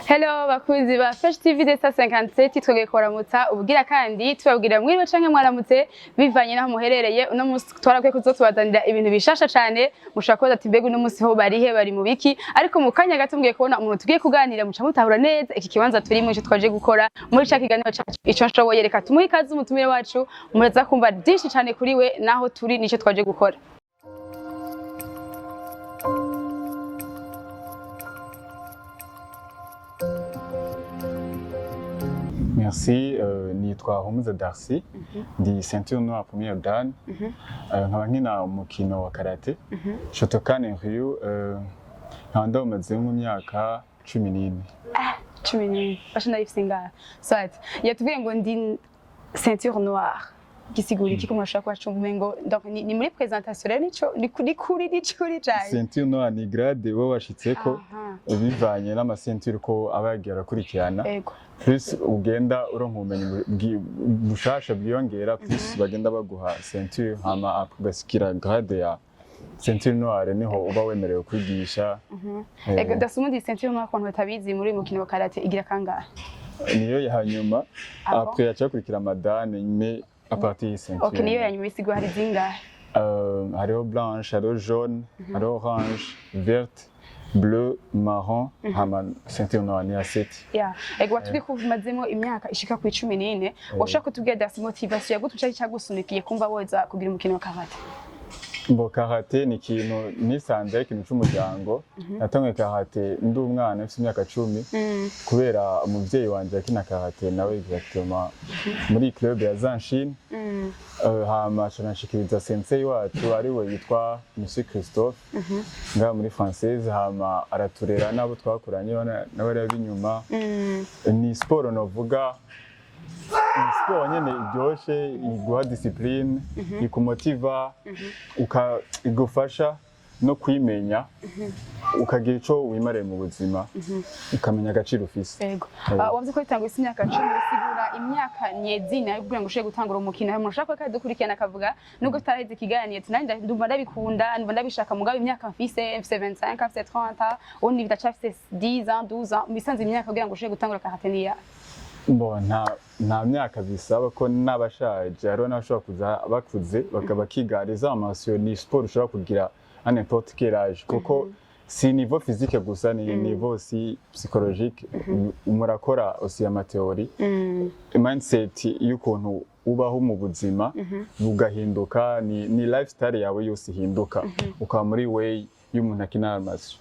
Hello bakuzi ba Fresh TV de 157 twogeye kuramutsa ubwira kandi tubabwira mwiriwe canke mwaramutse bivanye naho muherereye uno munsi twarakwiye kuzotubazanira ibintu bishasha cane mushaka kubaza ati mbega uno munsi ho bari mu biki ariko mu kanya gato mbwiye kubona umuntu tugiye kuganira muca mutahura neza iki kibanza turi mu cyo twaje gukora muri ca kiganiro cacu ico nshoboye reka tumuhe ikaze umutumire wacu muraza kumva byinshi cane kuri we naho turi nico twaje gukora. Merci, nitwa Humuza Darcy, ndi Ceinture noire première dan, nkaba nkina umukino wa karate, Shotokan Ryu, nkaba ndamaze mu myaka 14. 14 bashana ifsinga. Soit yatubwiye ngo ndi Ceinture noire. Gisigura iki ko mwashaka kwacumva ngo donc ni muri présentation rero nico ni kuri cyane. Ceinture noire ni grade wo washitseko bivanye n'ama ceinture ko abagira kurikirana. Plus ugenda uronka ubumenyi bushasha bwiyongera plus bagenda baguha ceinture hama ugasikira grade ya Ceinture noire niho uba wemerewe kwigisha. Ego dasumundi Ceinture noire ko batabizi muri mukino wa karate igira kangahe? Niyo ya nyuma après yacakurikira madane mais à partir de Ceinture. Okay, niyo ya nyuma isigwa hari zingahe? Hariho blanche, hariho jaune, hariho orange, verte, bleu, marron, hama Ceinture noire ni ya 7. Yeah, ego watubwiye ko umazemo imyaka ishika ku 14, washaka kutubwira das motivation yagutuca cyagusunikiye kumva woza kugira umukino wa karate. Mbo karate ni ikintu nisanze ikintu cy'umuryango. Natangiye karate ndi umwana ufite imyaka 10 kubera umuvyeyi wanje akina karate nawe exactement muri club ya Ceinture. Hama chanashikiriza sensei wacu ari we yitwa Monsieur Christophe nga muri française, hama araturera nabo twakuranye nawe ari binyuma. Ni sport novuga sport nyene iryoshe iguha discipline ikumotiva igufasha no kwimenya ukagira ico wimare mu buzima ukamenya agaciro ufise. Yego wavuze ko itangwa imyaka 10 sigura imyaka nyezina kugira ngo ushobore gutangura umukino hamwe ushaka ko dukurikirana akavuga nubwo taraheze kiganiro tunandi ndumva ndabikunda ndumva ndabishaka mugabo imyaka mfise 25 30 on ni bitachafise 10 ans 12 ans bisanze imyaka kugira ngo ushobore gutangura karate niya. Bon, nta myaka bisaba ko n'abashaje hariho n'abashobora kuza bakuze bakigariza amasiyo. Ni sport ushobora kugira à n'importe quel âge kuko si niveau physique gusa ni niveau aussi psychologique. Murakora aussi ama théorie mindset y'ukuntu ubaho mu buzima bugahinduka, ni lifestyle yawe yose ihinduka ukaba muri way y'umuntu akina amasi.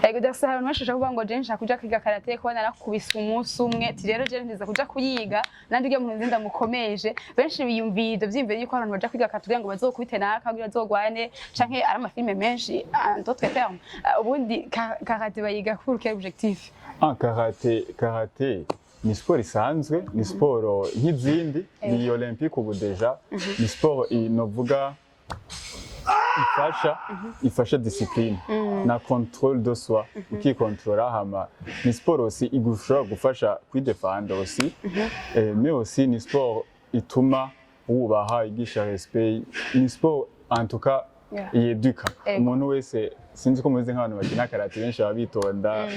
Ego dasa abantu bashaka kuvuga ngo je nshaka kuja kwiga karate ko narakubise umunsi umwe ati rero je ndiza kuja kuyiga nandi ugiye muntu nzinda mukomeje benshi biyumvira byimvira yuko abantu baja kwiga karate ngo bazokubite naka kugira bazogwane canke ari amafilme menshi d'autres termes ubundi karate bayiga pour quel objectif? Karate ni sport isanzwe, ni sport nk'izindi, ni olympique ubu deja, ni sport inovuga ifasha discipline na contrôle de soi, ukikontrola hama ni sport aussi igufasha gufasha kwidefendre aussi, mais aussi ni sport ituma wubaha igisha respect, ni sport en tout cas yeduka umuntu wese. Sinzi ko muzi nk'abantu bakina karate benshi babitonda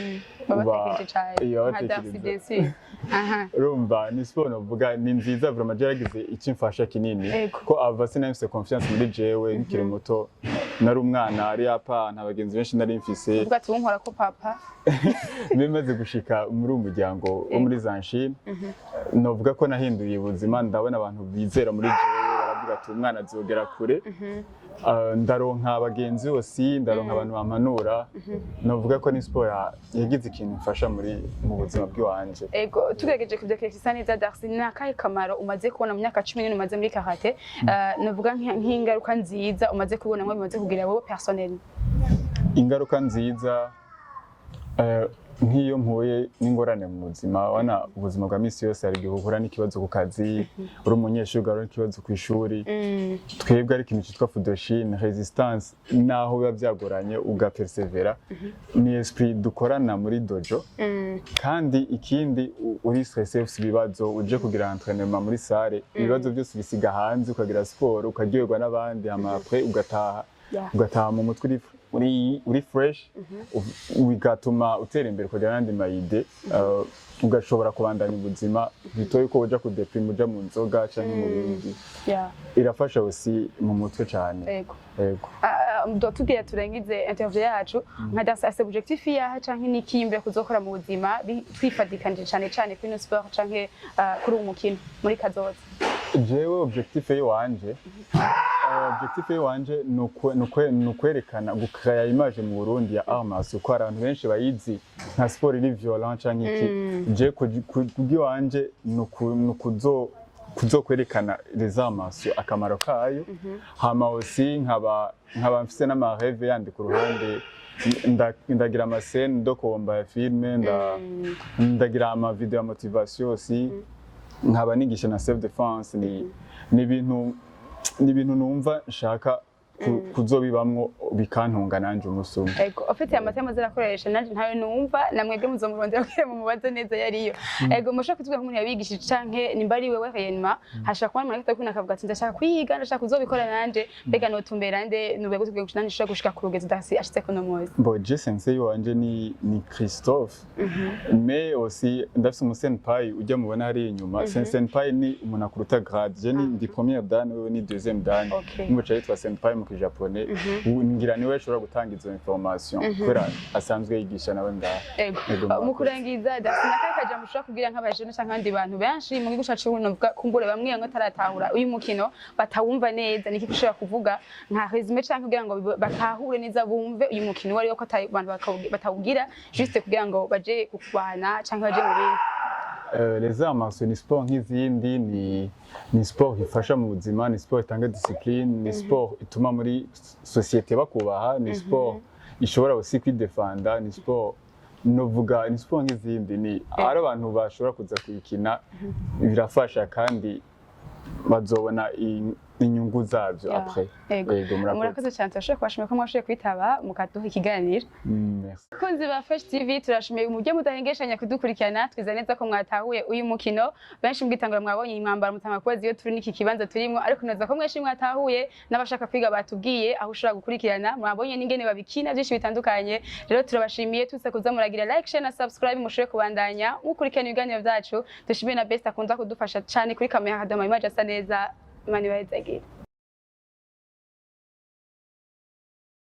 rumba ni sport novuga ni nziza vraiment yaragize icyo mfasha kinini ko ava sinafise confiance muri jewe nkiri muto nari umwana ari apa nta bagenzi benshi nari mfise ubwo tunkora ko papa bimaze gushika muri umuryango wo muri Ceinture. Novuga ko nahinduye ubuzima, ndabona abantu bizera muri jewe baravuga ati umwana azogera kure. Ndaronka abagenzi bose, ndaronka abantu bampanura. Novuga ko ni sport yagize ikintu mfasha mu buzima bw'iwanje. Ego tugeregeje kubyakira neza Darcy nakaye kamaro umaze kubona mu myaka 10 umaze muri karate. Novuga nk'ingaruka nziza umaze kubona ngo bimaze kugira wowe personnel. Ingaruka nziza nk'iyo mpuye n'ingorane mu buzima, wana ubuzima bwa misi yose ari guhura n'ikibazo ku kazi, uri umunyeshuri ugahura n'ikibazo ku ishuri. Twebwe ari ikintu cyitwa fudoshine resistance, naho biba byagoranye ugapersevera. Ni esprit dukorana muri dojo. Kandi ikindi uri stressé ufite ibibazo uje kugira entraînement muri salle, ibibazo byose bisiga hanze ukagira sport ukaryoherwa n'abandi hama après ugataha mu mutwe uri fresh bigatuma utera imbere kugira n'andi mayide ugashobora kubandanya ubuzima bitoye ko uja kudeprima uja mu nzoga canke mu bindi irafasha aussi mu mutwe cyane. Yego ndotubwira turengize interview yacu nka dasa objectif yaha canke nikimbere kuzokora mu buzima twifadikanije cyane kuri no sport canke kuri umukino muri kazoza. Jewe objectif wanje nukwerekana gukaya image mu Burundi ya arts uko abantu benshi bayizi nka sport iri violent canke iki je kugi wanje kuzokwerekana les arts akamaro kayo hama aussi nkaba mfise n'amareve yandi ku ruhande ndagira amascene ndokomba ya filme ndagira ama video ya motivation aussi nkaba nigisha na self defense ni ibintu numva nshaka kuzobibamwo bikantunga nanje umusumwe. Ego ofite amatema zirakoresha nanje ntayo numva namwege muzomurondera kugira mu mubazo neza yariyo. Ego mushaka kutuga nk'umuntu yabigishije canke nimba ari wewe réellement hashaka kuba umuntu afite akavuga ati ndashaka kwiga ndashaka kuzobikora nanje mbega notumbera nde nubego tugiye gushana nishaka gushika ku rugezo dasi ashitse ko no mozi. Bo je sensei wanje ni Christophe. Mais aussi ndafise umusenpai ujya mubona hari inyuma. Senpai ni umuntu akuruta grade. Je ni première dan wewe ni deuxième dan. Umuca yitwa senpai mu Japonais ngira niwe ashobora gutanga izo information kubera asanzwe yigisha nawe ngaha. Mu kurangiza dasina kaje mushaka kugira nk'abajene canke abandi bantu benshi mu gigusha cyo novuga kumbure bamwe ngo taratahura uyu mukino batawumva neza niki ushobora kuvuga nka resume canke kugira ngo batahure neza bumve uyu mukino wari ko abantu batawugira juste kugira ngo baje kukwana canke baje mu bindi. Les arts ni sport nk'izindi ni sport ifasha mu buzima ni sport itanga discipline ni sport ituma muri societe bakubaha ni sport ishobora aussi kwidefanda ni sport novuga ni sport nk'izindi ni ari abantu bashobora kuza kuyikina birafasha kandi bazobona inyungu zavyo après. Murakoze cyane turashobora kubashimira ko mwashoboye kwitaba mukaduha ikiganiro. Merci. Kunzi ba Fresh TV turashimiye umujye mudahengeshanya kudukurikirana twiza neza ko mwatahuye uyu mukino benshi mbwitangura mwabonye imwambara mutanga kwezi iyo turi niki kibanza turimo ariko neza ko mweshi mwatahuye n'abashaka kwiga batubwiye aho ushobora gukurikirana mwabonye n'ingene babikina byinshi bitandukanye rero turabashimiye tuza kuza muragira like share na subscribe mushobore kubandanya mukurikirana ibiganiro byacu dushimiye na best akunda kudufasha cyane kuri kamera hadama image asa neza Imana ibahezagire.